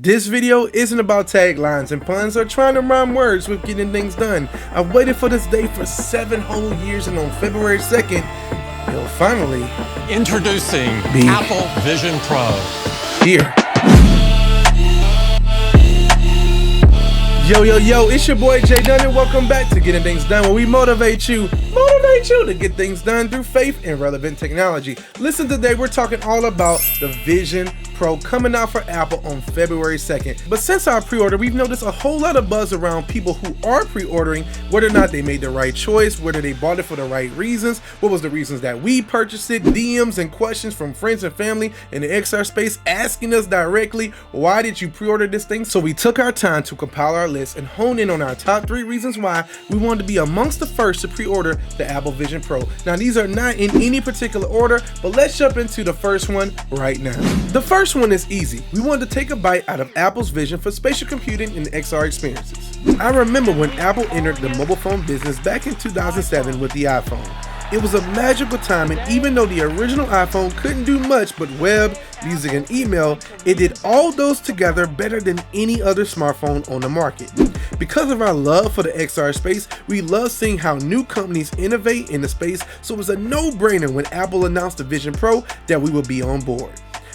This video isn't about taglines and puns or trying to rhyme words with getting things done. I've waited for this day for 7 whole years, and on February 2nd, it'll finally introducing Apple Vision Pro. Here. Yo, it's your boy JDun, and welcome back to Getting Things Done, where we motivate you to get things done through faith and relevant technology. Listen, today we're talking all about the Vision Pro coming out for Apple on February 2nd. But since our pre-order, we've noticed a whole lot of buzz around people who are pre-ordering, whether or not they made the right choice, whether they bought it for the right reasons, what was the reasons that we purchased it, DMs and questions from friends and family in the XR space asking us directly, why did you pre-order this thing? So we took our time to compile our list and hone in on our top 3 reasons why we wanted to be amongst the first to pre-order the Apple Vision Pro. Now, these are not in any particular order, but let's jump into the first one right now. The first one is easy. We wanted to take a bite out of Apple's vision for spatial computing and XR experiences. I remember when Apple entered the mobile phone business back in 2007 with the iPhone. It was a magical time, and even though the original iPhone couldn't do much but web, music, and email, it did all those together better than any other smartphone on the market. Because of our love for the XR space, we love seeing how new companies innovate in the space, so it was a no-brainer when Apple announced the Vision Pro that we would be on board.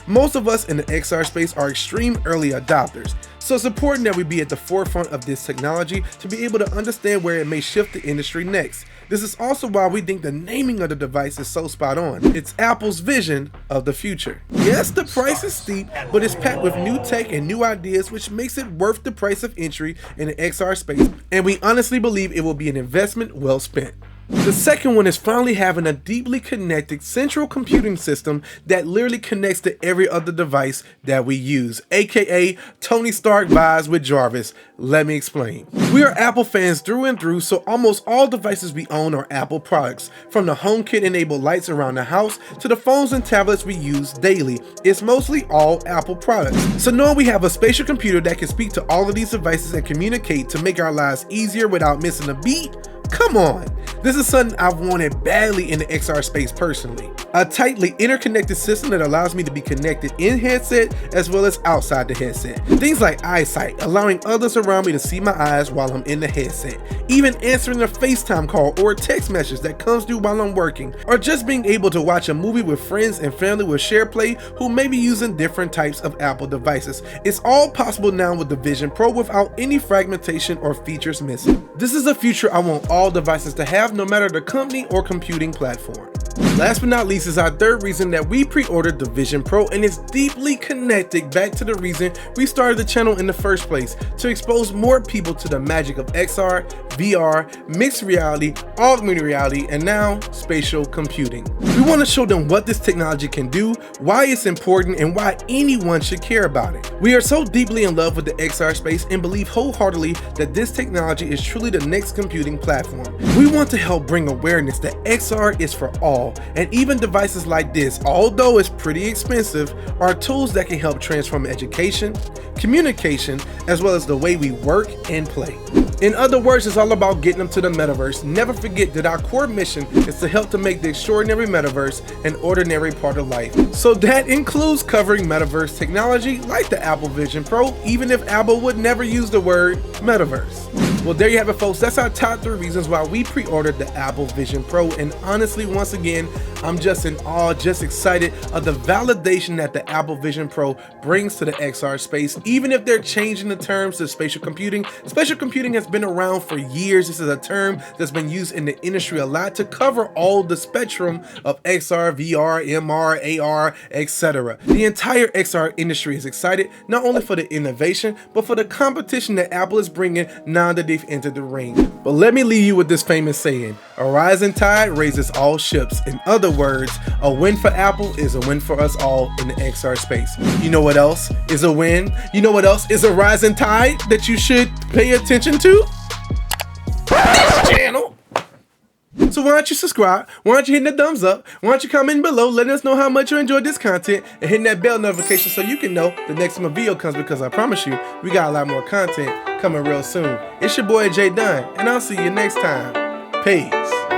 Most of us in the XR space are extreme early adopters, so it's important that we be at the forefront of this technology to be able to understand where it may shift the industry next. This is also why we think the naming of the device is so spot on. It's Apple's vision of the future. Yes, the price is steep, but it's packed with new tech and new ideas, which makes it worth the price of entry in the XR space, and we honestly believe it will be an investment well spent. The second one is finally having a deeply connected central computing system that literally connects to every other device that we use, aka Tony Stark vibes with Jarvis. Let me explain. We are Apple fans through and through, so almost all devices we own are Apple products. From the HomeKit enabled lights around the house to the phones and tablets we use daily, it's mostly all Apple products. So knowing we have a spatial computer that can speak to all of these devices and communicate to make our lives easier without missing a beat, come on. This is something I've wanted badly in the XR space personally. A tightly interconnected system that allows me to be connected in headset as well as outside the headset. Things like eyesight, allowing others around me to see my eyes while I'm in the headset. Even answering a FaceTime call or a text message that comes through while I'm working. Or just being able to watch a movie with friends and family with SharePlay who may be using different types of Apple devices. It's all possible now with the Vision Pro without any fragmentation or features missing. This is a future I want all devices to have, no matter the company or computing platform. Last but not least is our third reason that we pre-ordered the Vision Pro, and it's deeply connected back to the reason we started the channel in the first place, to expose more people to the magic of XR, VR, mixed reality, augmented reality, and now spatial computing. We want to show them what this technology can do, why it's important, and why anyone should care about it. We are so deeply in love with the XR space and believe wholeheartedly that this technology is truly the next computing platform. We want to help bring awareness that XR is for all, and even devices like this, although it's pretty expensive, are tools that can help transform education, communication, as well as the way we work and play. In other words, it's all about getting them to the metaverse. Never forget that our core mission is to help to make the extraordinary metaverse an ordinary part of life. So that includes covering metaverse technology like the Apple Vision Pro, even if Apple would never use the word metaverse. Well, there you have it, folks. That's our top 3 reasons why we pre-ordered the Apple Vision Pro. And honestly, once again, I'm just in awe, just excited of the validation that the Apple Vision Pro brings to the XR space. Even if they're changing the terms to spatial computing has been around for years. This is a term that's been used in the industry a lot to cover all the spectrum of XR, VR, MR, AR, etc. The entire XR industry is excited, not only for the innovation, but for the competition that Apple is bringing now that they've entered the ring. But let me leave you with this famous saying: a rising tide raises all ships. In other words, a win for Apple is a win for us all in the XR space. You know what else is a win? You know what else is a rising tide that you should pay attention to? This channel. So why don't you subscribe? Why don't you hit the thumbs up? Why don't you comment below letting us know how much you enjoyed this content, and hitting that bell notification so you can know the next time a video comes, because I promise you, we got a lot more content coming real soon. It's your boy JDun, and I'll see you next time. Peace.